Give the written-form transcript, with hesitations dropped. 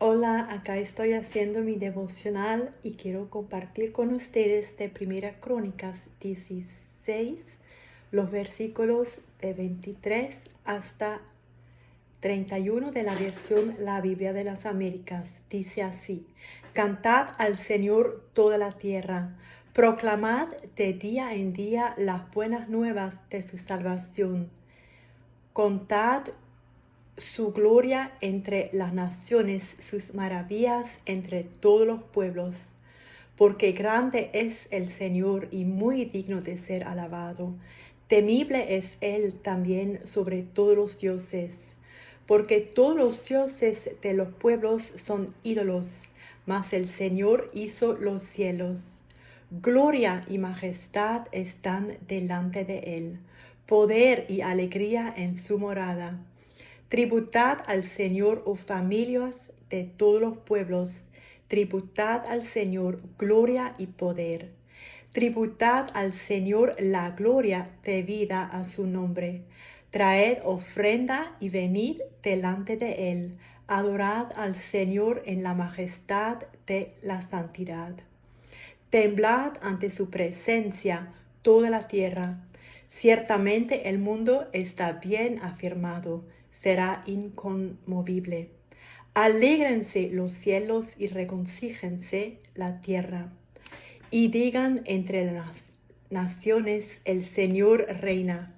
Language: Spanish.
Hola, acá estoy haciendo mi devocional y quiero compartir con ustedes de Primera Crónicas 16, los versículos de 23 hasta 31 de la versión La Biblia de las Américas. Dice así: Cantad al Señor toda la tierra, proclamad de día en día las buenas nuevas de su salvación. Contad su gloria entre las naciones, sus maravillas entre todos los pueblos. Porque grande es el Señor y muy digno de ser alabado. Temible es Él también sobre todos los dioses. Porque todos los dioses de los pueblos son ídolos, mas el Señor hizo los cielos. Gloria y majestad están delante de Él, poder y alegría en su morada. Tributad al Señor, oh familias de todos los pueblos, tributad al Señor gloria y poder. Tributad al Señor la gloria debida a su nombre. Traed ofrenda y venid delante de Él. Adorad al Señor en la majestad de la santidad. Temblad ante su presencia toda la tierra. Ciertamente el mundo está bien afirmado, será inconmovible. Alégrense los cielos y regocíjense la tierra. Y digan entre las naciones: el Señor reina.